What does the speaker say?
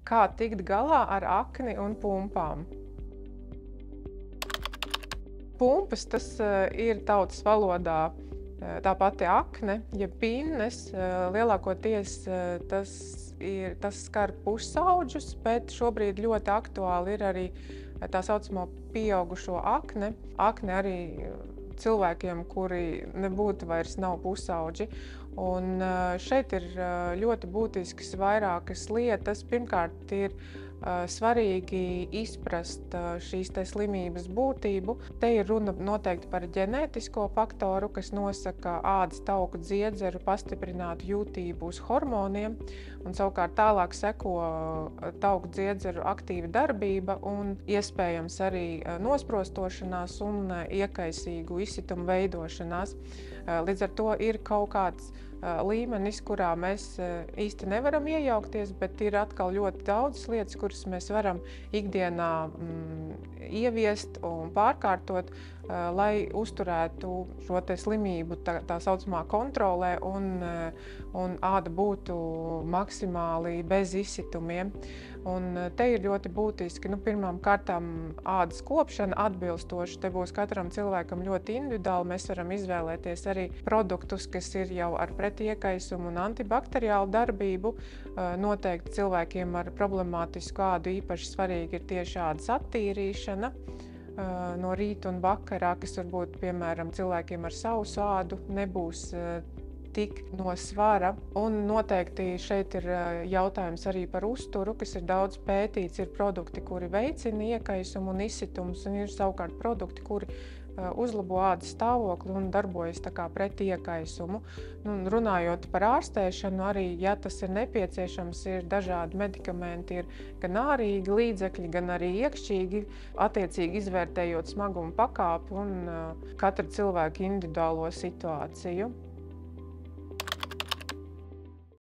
Kā tikt galā ar akni un pumpām? Pumpas tas ir tautas valodā tā pati akne, jeb pinnes. Lielākoties tas skar pusaudžus, bet šobrīd ļoti aktuāli ir arī tā saucamo pieaugušo akne. Akne arī cilvēkiem, kuri nebūtu vairs nav pusauģi. Un šeit ir ļoti būtiskas vairākas lietas. Pirmkārt, ir svarīgi izprast šīs te slimības būtību. Te ir runa noteikti par ģenētisko faktoru, kas nosaka ādas tauku dziedzeru pastiprinātu jūtību uz hormoniem, un savukārt tālāk seko tauku dziedzeru aktīva darbība un iespējams arī nosprostošanās un iekaisīgu izsitumu veidošanās. Līdz ar to ir kaut kāds līmenis, kurā mēs īsti nevaram iejaukties, bet ir atkal ļoti daudzas lietas, kuras mēs varam ikdienā ieviest un pārkārtot, lai uzturētu šo te slimību tā saucamā kontrolē un āda būtu maksimāli bez izsitumiem. Un te ir ļoti būtiski, pirmām kārtām ādas kopšana atbilstoši. Te būs katram cilvēkam ļoti individuāli. Mēs varam izvēlēties arī produktus, kas ir jau ar pretiekaisumu un antibakteriālu darbību. Noteikti cilvēkiem ar problemātisku ādu īpaši svarīgi ir tieši ādas attīrīšana no rīta un vakarā, kas varbūt, piemēram, cilvēkiem ar sausu ādu nebūs tik no svara. Un noteikti šeit ir jautājums arī par uzturu, kas ir daudz pētīts. Ir produkti, kuri veicina iekaisumu un izsitumus, un ir savukārt produkti, kuri uzlabo ādas stāvokli un darbojas tā kā pret iekaisumu. Runājot par ārstēšanu, arī, ja tas ir nepieciešams, ir dažādi medikamenti, ir gan ārīgi līdzekļi, gan arī iekšķīgi, attiecīgi izvērtējot smagumu pakāpi un katra cilvēka individuālo situāciju.